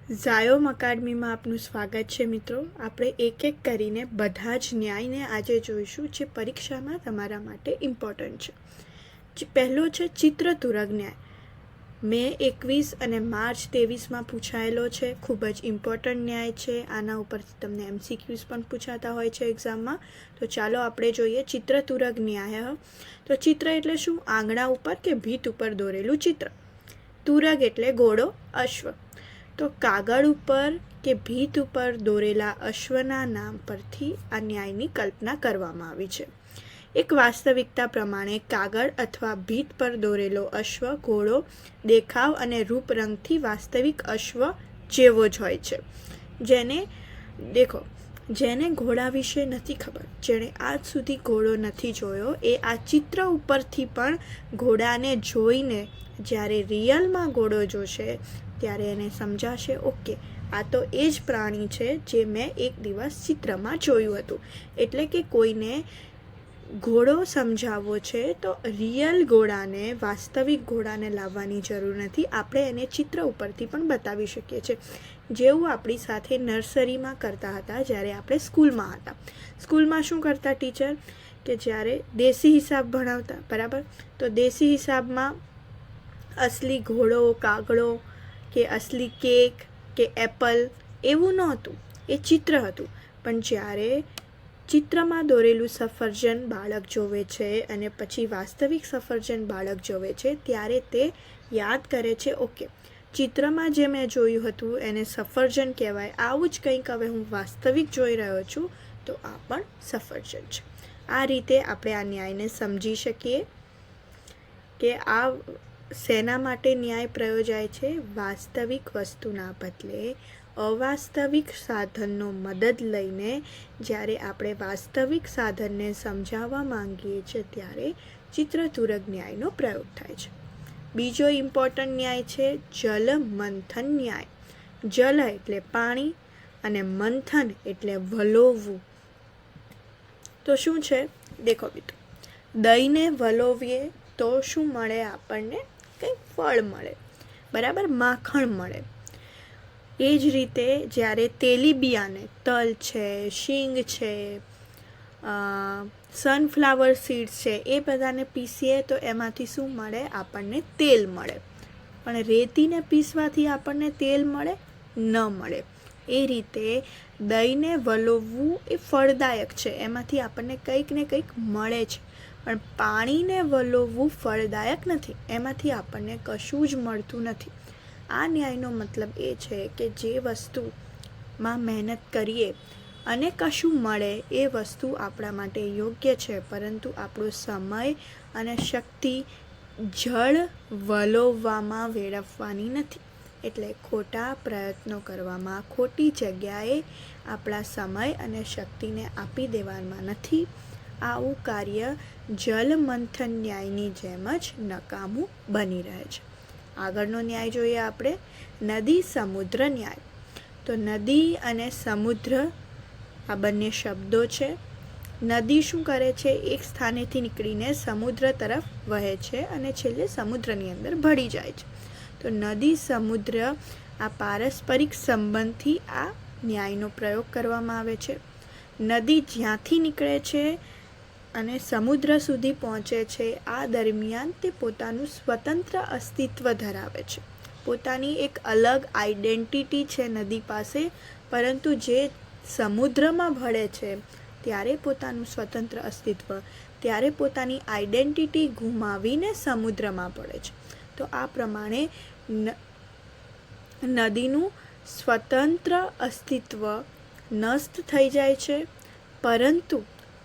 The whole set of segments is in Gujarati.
ઝાયોમ અકાડમીમાં આપનું સ્વાગત છે મિત્રો. આપણે એક એક કરીને બધા જ ન્યાયને આજે જોઈશું જે પરીક્ષામાં તમારા માટે ઇમ્પોર્ટન્ટ છે. પહેલો છે ચિત્રતુરગ ન્યાય. મે 21 અને માર્ચ 23માં પૂછાયેલો છે. ખૂબ જ ઇમ્પોર્ટન્ટ ન્યાય છે. આના ઉપરથી તમને MCQs પણ પૂછાતા હોય છે એક્ઝામમાં. તો ચાલો આપણે જોઈએ ચિત્રતુરગ ન્યાય. તો ચિત્ર એટલે શું? આંગણા ઉપર કે ભીત ઉપર દોરેલું ચિત્ર. તુરગ એટલે ઘોડો, અશ્વ. તો કાગળ ઉપર કે ભીત ઉપર દોરેલા અશ્વના નામ પરથી આ ન્યાયની કલ્પના કરવામાં આવી છે. એક વાસ્તવિકતા પ્રમાણે કાગળ અથવા ભીત પર દોરેલો અશ્વ ઘોડો દેખાવ અને રૂપરંગથી વાસ્તવિક અશ્વ જેવો જ હોય છે. જેને ઘોડા વિશે નથી ખબર, જેણે આજ સુધી ઘોડો નથી જોયો, એ આ ચિત્ર ઉપરથી પણ ઘોડાને જોઈને જ્યારે રિયલમાં ઘોડો જોશે ત્યારે એને સમજાશે, ઓકે આ તો એ જ પ્રાણી છે જે મેં એક દિવસ ચિત્રમાં જોયું હતું. એટલે કે કોઈને ઘોડો સમજાવવો છે તો રિયલ ઘોડાને, વાસ્તવિક ઘોડાને લાવવાની જરૂર નથી. આપણે એને ચિત્ર ઉપરથી પણ બતાવી શકીએ છીએ. જેવું આપણી સાથે નર્સરીમાં કરતા હતા જ્યારે આપણે સ્કૂલમાં હતા. સ્કૂલમાં શું કરતા ટીચર કે જ્યારે દેશી હિસાબ ભણાવતા, બરાબર, તો દેશી હિસાબમાં અસલી ઘોડો, કાગડો કે અસલી કેક કે એપલ એવું નહોતું, એ ચિત્ર હતું. પણ જ્યારે ચિત્રમાં દોરેલું સફરજન બાળક જોવે છે અને પછી વાસ્તવિક સફરજન બાળક જોવે છે ત્યારે તે યાદ કરે છે, ઓકે ચિત્રમાં જે મેં જોયું હતું એને સફરજન કહેવાય, આવું જ કંઈક હવે હું વાસ્તવિક જોઈ રહ્યો છું તો આ પણ સફરજન છે. આ રીતે આપણે આ ન્યાયને સમજી શકીએ કે આ શેના માટે ન્યાય પ્રયોજાય છે. વાસ્તવિક વસ્તુના બદલે અવાસ્તવિક સાધનનો મદદ લઈને જ્યારે આપણે વાસ્તવિક સાધનને સમજાવવા માંગીએ છીએ ત્યારે ચિત્રતુરગ ન્યાયનો પ્રયોગ થાય છે. બીજો ઇમ્પોર્ટન્ટ ન્યાય છે જલ મંથન ન્યાય. જલ એટલે પાણી અને મંથન એટલે વલોવવું. તો શું છે દેખો મિત્રો, દહીંને વલોવીએ તો શું મળે આપણને? કંઈક ફળ મળે, બરાબર, માખણ મળે. એ જ રીતે જ્યારે તેલીબિયાને, તલ છે, શીંગ છે, સનફ્લાવર સીડ્સ છે, એ બધાને પીસીએ તો એમાંથી શું મળે? આપણને તેલ મળે. પણ રેતીને પીસવાથી આપણને તેલ મળે? ન મળે. એ રીતે દહીંને વલોવવું એ ફળદાયક છે, એમાંથી આપણને કંઈક ને કંઈક મળે છે. પણ પાણીને વલોવવું ફળદાયક નથી, એમાંથી આપણને કશું જ મળતું નથી. આ ન્યાયનો મતલબ એ છે કે જે વસ્તુમાં મહેનત કરીએ અને કશું મળે એ વસ્તુ આપણા માટે યોગ્ય છે, પરંતુ આપણો સમય અને શક્તિ જળ વલોવવામાં વેડફવાની નથી. એટલે ખોટા પ્રયત્નો કરવામાં, ખોટી જગ્યાએ આપણા સમય અને શક્તિને આપી દેવામાં નથી. આવું કાર્ય જલ મંથન ન્યાયની જેમ જ નકામું બની રહે છે. આગળનો ન્યાય જોઈએ આપણે, નદી સમુદ્ર ન્યાય. તો નદી અને સમુદ્ર આ બંને શબ્દો છે. નદી શું કરે છે? એક સ્થાનેથી નીકળીને સમુદ્ર તરફ વહે છે અને છેલ્લે સમુદ્રની અંદર ભળી જાય છે. તો નદી સમુદ્ર આ પારસ્પરિક સંબંધથી આ ન્યાયનો પ્રયોગ કરવામાં આવે છે. નદી જ્યાંથી નીકળે છે અને સમુદ્ર સુધી પહોંચે છે, આ દરમિયાન તે પોતાનું સ્વતંત્ર અસ્તિત્વ ધરાવે છે. પોતાની એક અલગ આઈડેન્ટિટી છે નદી પાસે, પરંતુ જે સમુદ્રમાં ભળે છે ત્યારે પોતાનું સ્વતંત્ર અસ્તિત્વ, ત્યારે પોતાની આઈડેન્ટિટી ગુમાવીને સમુદ્રમાં પડે છે. તો આ પ્રમાણે નદીનું સ્વતંત્ર અસ્તિત્વ નષ્ટ થઈ જાય છે, પરંતુ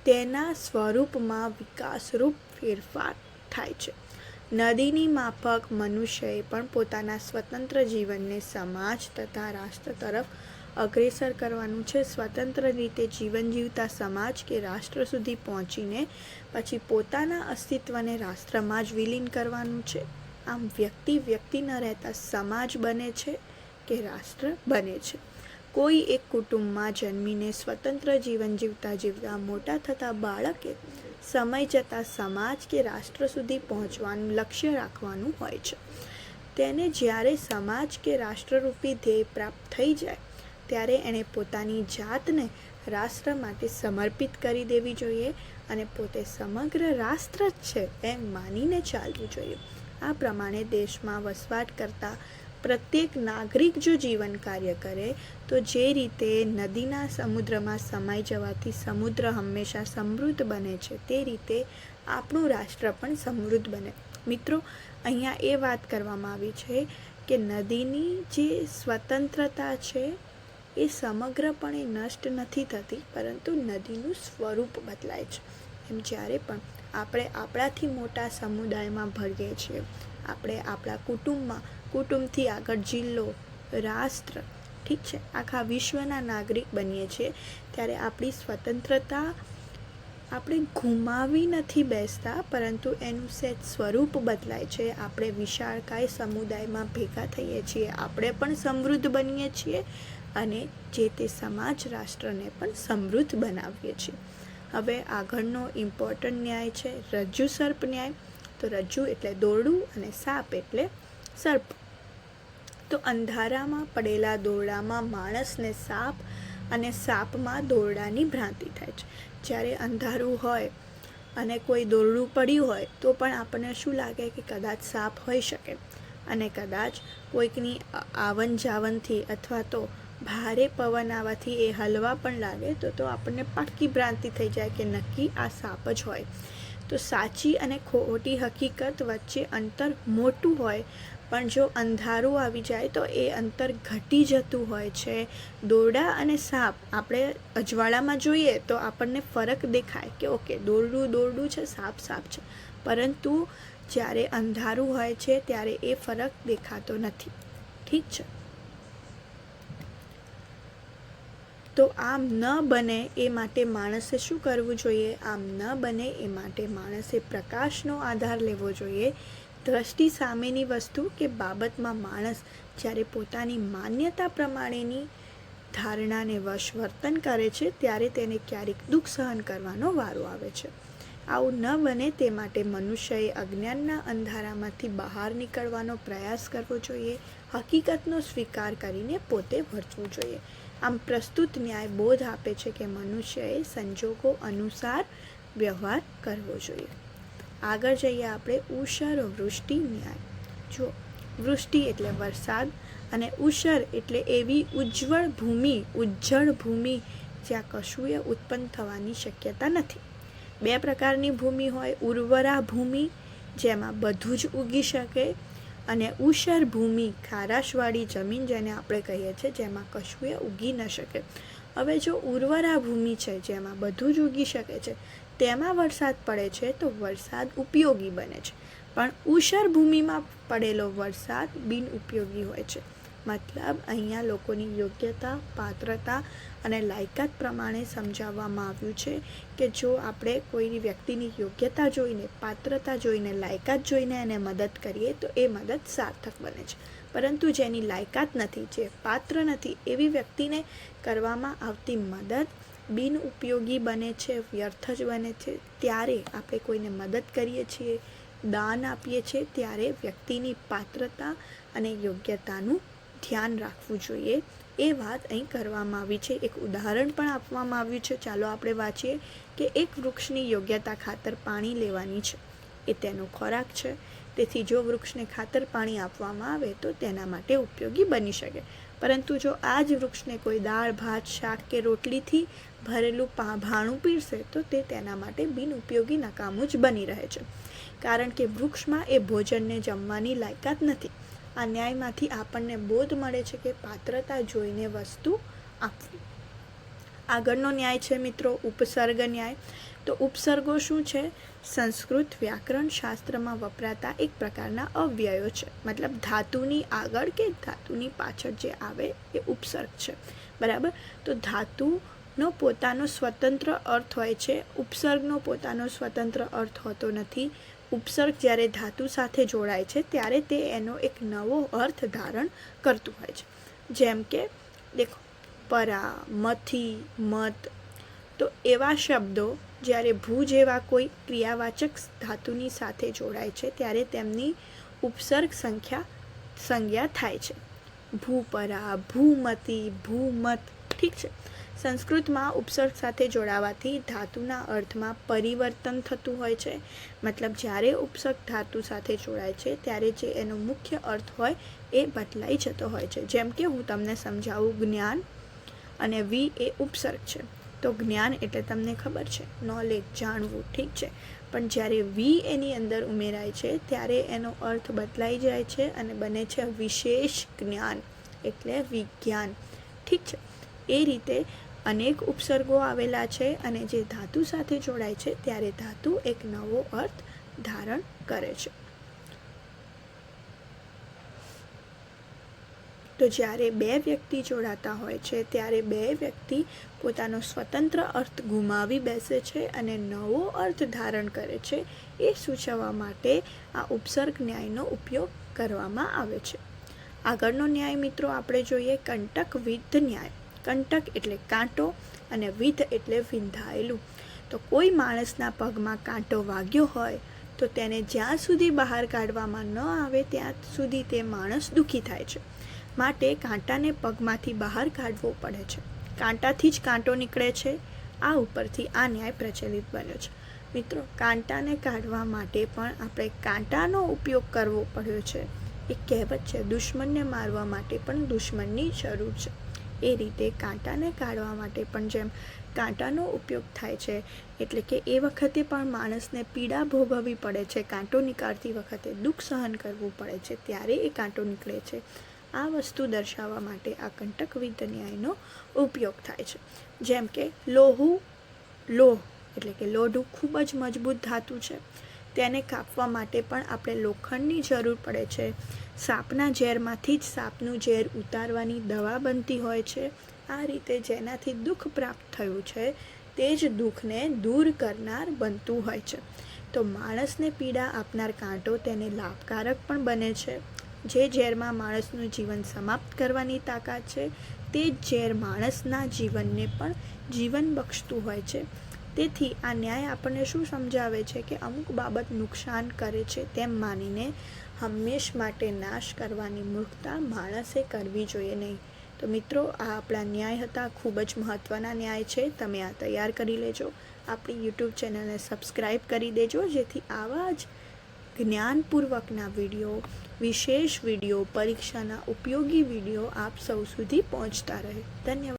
તેના સ્વરૂપમાં વિકાસરૂપ ફેરફાર થાય છે. નદીની માફક મનુષ્યએ પણ પોતાના સ્વતંત્ર જીવનને સમાજ તથા રાષ્ટ્ર તરફ અગ્રેસર કરવાનું છે. સ્વતંત્ર રીતે જીવન જીવતા સમાજ કે રાષ્ટ્ર સુધી પહોંચીને પછી પોતાના અસ્તિત્વને રાષ્ટ્રમાં જ વિલીન કરવાનું છે. આમ વ્યક્તિ ન રહેતા સમાજ બને છે કે રાષ્ટ્ર બને છે. કોઈ એક કુટુંબમાં જન્મીને સ્વતંત્ર જીવન જીવતા મોટા થતા બાળકે સમય જતાં સમાજ કે રાષ્ટ્ર સુધી પહોંચવાનું લક્ષ્ય રાખવાનું હોય છે. તેને જ્યારે સમાજ કે રાષ્ટ્રરૂપી ધ્યેય પ્રાપ્ત થઈ જાય ત્યારે એણે પોતાની જાતને રાષ્ટ્ર માટે સમર્પિત કરી દેવી જોઈએ અને પોતે સમગ્ર રાષ્ટ્ર જ છે એમ માનીને ચાલવું જોઈએ. આ પ્રમાણે દેશમાં વસવાટ કરતા પ્રત્યેક નાગરિક જો જીવન કાર્ય કરે તો જે રીતે નદીના સમુદ્રમાં સમાઈ જવાથી સમુદ્ર હંમેશા સમૃદ્ધ બને છે તે રીતે આપણું રાષ્ટ્ર પણ સમૃદ્ધ બને. મિત્રો, અહીંયા એ વાત કરવામાં આવી છે કે નદીની જે સ્વતંત્રતા છે એ સમગ્રપણે નષ્ટ નથી થતી, પરંતુ નદીનું સ્વરૂપ બદલાય છે. એમ જ્યારે પણ આપણે આપણાથી મોટા સમુદાયમાં ભળીએ છીએ, આપણે આપણા કુટુંબથી આગળ જિલ્લો, રાષ્ટ્ર, ઠીક છે, આખા વિશ્વના નાગરિક બનીએ છીએ ત્યારે આપણી સ્વતંત્રતા આપણે ગુમાવી નથી બેસતા, પરંતુ એનું સહેજ સ્વરૂપ બદલાય છે. આપણે વિશાળકાય સમુદાયમાં ભેગા થઈએ છીએ, આપણે પણ સમૃદ્ધ બનીએ છીએ અને જે તે સમાજ રાષ્ટ્રને પણ સમૃદ્ધ બનાવીએ છીએ. હવે આગળનો ઇમ્પોર્ટન્ટ ન્યાય છે રજ્જુ સર્પ ન્યાય. તો રજ્જુ એટલે દોરડું અને સાપ એટલે સર્પ. તો અંધારામાં પડેલા દોરડામાં માણસને સાપ અને સાપમાં દોરડાની ભ્રાંતિ થાય છે. જ્યારે અંધારું હોય અને કોઈ દોરડું પડ્યું હોય તો પણ આપણને શું લાગે કે કદાચ સાપ હોઈ શકે, અને કદાચ કોઈકની આવન જાવનથી અથવા તો ભારે પવન આવવાથી એ હલવા પણ લાગે તો આપણને પાક્કી ભ્રાંતિ થઈ જાય કે નક્કી આ સાપ જ હોય. તો સાચી અને ખોટી હકીકત વચ્ચે અંતર મોટું હોય, પણ જો અંધારું આવી જાય તો એ અંતર ઘટી જતું હોય છે. દોરડા અને સાપ આપણે અજવાળામાં જોઈએ તો આપણને ફરક દેખાય કે ઓકે, દોરડું છે, સાપ છે, પરંતુ જ્યારે અંધારું હોય છે ત્યારે એ ફરક દેખાતો નથી. ઠીક છે. તો આમ ન બને એ માટે માણસે શું કરવું જોઈએ? આમ ન બને એ માટે માણસે પ્રકાશનો આધાર લેવો જોઈએ. દ્રષ્ટિ સામેની વસ્તુ કે બાબતમાં માણસ જ્યારે પોતાની માન્યતા પ્રમાણેની ધારણાને વશ વર્તન કરે છે ત્યારે તેને ક્યારેક દુઃખ સહન કરવાનો વારો આવે છે. આવું ન બને તે માટે મનુષ્યએ અજ્ઞાનના અંધારામાંથી બહાર નીકળવાનો પ્રયાસ કરવો જોઈએ. હકીકતનો સ્વીકાર કરીને પોતે વર્તવું જોઈએ. આમ પ્રસ્તુત ન્યાય બોધ આપે છે કે મનુષ્યએ સંજોગો અનુસાર વ્યવહાર કરવો જોઈએ. આગળ જઈએ આપણે ઉષર વૃષ્ટિ ન્યાય. જો વૃષ્ટિ એટલે વરસાદ અને ઉષર એટલે એવી ઉજ્જળ ભૂમિ જ્યાં કશુંય ઉત્પન્ન થવાની શક્યતા નથી. બે પ્રકારની ભૂમિ હોય, ઉર્વરા ભૂમિ જેમાં બધું જ ઉગી શકે, અને ઉષર ભૂમિ ખારાશવાળી જમીન જેને આપણે કહીએ છીએ જેમાં કશુંય ઉગી ન શકે. હવે જો ઉર્વરા ભૂમિ છે જેમાં બધું જ ઉગી શકે છે તેમાં વરસાદ પડે છે તો વરસાદ ઉપયોગી બને છે, પણ ઉષર ભૂમિમાં પડેલો વરસાદ બિનઉપયોગી હોય છે. મતલબ અહીંયા લોકોની યોગ્યતા, પાત્રતા અને લાયકાત પ્રમાણે સમજાવવામાં આવ્યું છે કે જો આપણે કોઈ વ્યક્તિની યોગ્યતા જોઈને, પાત્રતા જોઈને, લાયકાત જોઈને એને મદદ કરીએ તો એ મદદ સાર્થક બને છે, પરંતુ જેની લાયકાત નથી, જે પાત્ર નથી, એવી વ્યક્તિને કરવામાં આવતી મદદ બિનઉપયોગી બને છે, વ્યર્થ જ બને છે. ત્યારે આપણે કોઈને મદદ કરીએ છીએ, દાન આપીએ છીએ ત્યારે વ્યક્તિની પાત્રતા અને યોગ્યતાનું ધ્યાન રાખવું જોઈએ. એ વાત અહીં કરવામાં આવી છે. એક ઉદાહરણ પણ આપવામાં આવ્યું છે. ચાલો આપણે વાંચીએ કે એક વૃક્ષની યોગ્યતા ખાતર પાણી લેવાની છે, એ તેનો ખોરાક છે. તેથી જો વૃક્ષને ખાતર પાણી આપવામાં આવે તો તેના માટે ઉપયોગી બની શકે, પરંતુ જો આ જ વૃક્ષને કોઈ દાળ, ભાત, શાક કે રોટલીથી ભરેલું ભાણું પીરસે તો તે તેના માટે બિનઉપયોગી, નકામું જ બની રહે છે, કારણ કે વૃક્ષમાં એ ભોજનને જમવાની લાયકાત નથી. આ ન્યાયમાંથી આપણને બોધ મળે છે કે પાત્રતા જોઈને વસ્તુ આપવી. આગળનો ન્યાય છે મિત્રો ઉપસર્ગ ન્યાય. તો ઉપસર્ગો શું છે? સંસ્કૃત વ્યાકરણ શાસ્ત્રમાં વપરાતા એક પ્રકારના અવ્યયો છે. મતલબ ધાતુની આગળ કે ધાતુની પાછળ જે આવે એ ઉપસર્ગ છે, બરાબર. તો ધાતુનો પોતાનો સ્વતંત્ર અર્થ હોય છે, ઉપસર્ગનો પોતાનો સ્વતંત્ર અર્થ હોતો નથી. ઉપસર્ગ જ્યારે ધાતુ સાથે જોડાય છે ત્યારે તે એનો એક નવો અર્થ ધારણ કરતું હોય છે. જેમ કે દેખો, પરા, મથી, મત. તો એવા શબ્દો જ્યારે ભૂ જેવા કોઈ ક્રિયાવાચક ધાતુની સાથે જોડાય છે ત્યારે તેમની ઉપસર્ગ સંખ્યા સંજ્ઞા થાય છે. ભૂપરા, ભૂમતી, ભૂમત. ઠીક છે. સંસ્કૃતમાં ઉપસર્ગ સાથે જોડાવાથી ધાતુના અર્થમાં પરિવર્તન થતું હોય છે. મતલબ જ્યારે ઉપસર્ગ ધાતુ સાથે જોડાય છે ત્યારે જે એનો મુખ્ય અર્થ હોય એ બદલાઈ જતો હોય છે. જેમ કે હું તમને સમજાવું, જ્ઞાન અને વી એ ઉપસર્ગ છે. તો જ્ઞાન એટલે તમને ખબર છે, નોલેજ, જાણવું. ઠીક છે. પણ જ્યારે વી એની અંદર ઉમેરાય છે ત્યારે એનો અર્થ બદલાઈ જાય છે અને બને છે વિશેષ જ્ઞાન, એટલે વિજ્ઞાન. ઠીક છે. એ રીતે અનેક ઉપસર્ગો આવેલા છે અને જે ધાતુ સાથે જોડાય છે ત્યારે ધાતુ એક નવો અર્થ ધારણ કરે છે. તો જ્યારે બે વ્યક્તિ જોડાતા હોય છે ત્યારે બે વ્યક્તિ પોતાનો સ્વતંત્ર અર્થ ગુમાવી બેસે છે અને નવો અર્થ ધારણ કરે છે. એ સૂચવવા માટે આ ઉપસર્ગ ન્યાયનો ઉપયોગ કરવામાં આવે છે. આગળનો ન્યાય મિત્રો આપણે જોઈએ, કંટક વિધ ન્યાય. કંટક એટલે કાંટો અને વિધ એટલે વિંધાયેલું. તો કોઈ માણસના પગમાં કાંટો વાગ્યો હોય તો તેને જ્યાં સુધી બહાર કાઢવામાં ન આવે ત્યાં સુધી તે માણસ દુઃખી થાય છે. માટે કાંટાને પગમાંથી બહાર કાઢવો પડે છે. કાંટાથી જ કાંટો નીકળે છે. આ ઉપરથી આ ન્યાય પ્રચલિત બન્યો છે. મિત્રો, કાંટાને કાઢવા માટે પણ આપણે કાંટાનો ઉપયોગ કરવો પડ્યો છે. એક કહેવત છે, દુશ્મનને મારવા માટે પણ દુશ્મનની જરૂર છે. એ રીતે કાંટાને કાઢવા માટે પણ જેમ કાંટાનો ઉપયોગ થાય છે, એટલે કે એ વખતે પણ માણસને પીડા ભોગવવી પડે છે. કાંટો નીકાળતી વખતે દુઃખ સહન કરવું પડે છે, ત્યારે એ કાંટો નીકળે છે. આ વસ્તુ દર્શાવવા માટે આ કંટક વિધ ન્યાયનો ઉપયોગ થાય છે. જેમ કે લોહ એટલે કે લોઢું ખૂબ જ મજબૂત ધાતુ છે. તેને કાપવા માટે પણ આપણે લોખંડની જરૂર પડે છે. સાપના ઝેરમાંથી જ સાપનું ઝેર ઉતારવાની દવા બનતી હોય છે. આ રીતે જેનાથી દુઃખ પ્રાપ્ત થયું છે તે જ દુઃખને દૂર કરનાર બનતું હોય છે. તો માણસને પીડા આપનાર કાંટો તેને લાભકારક પણ બને છે. જે ઝેરમાં માણસનું જીવન સમાપ્ત કરવાની તાકાત છે તે જ ઝેર માણસના જીવનને પણ જીવન બક્ષતું હોય છે. તેથી આ ન્યાય આપણને શું સમજાવે છે કે અમુક બાબત નુકસાન કરે છે તેમ માનીને હંમેશ માટે નાશ કરવાની મૂર્ખતા માણસે કરવી જોઈએ નહીં. તો મિત્રો, આ આપણા ન્યાય હતા. ખૂબ જ મહત્ત્વના ન્યાય છે. તમે આ તૈયાર કરી લેજો. આપણી યુટ્યુબ ચેનલને સબસ્ક્રાઈબ કરી દેજો, જેથી આવા જ જ્ઞાનપૂર્વકના વિડીયો, વિશેષ વિડીયો, પરીક્ષાના ઉપયોગી વિડીયો આપ સૌ સુધી પહોંચતા રહે. ધન્યવાદ.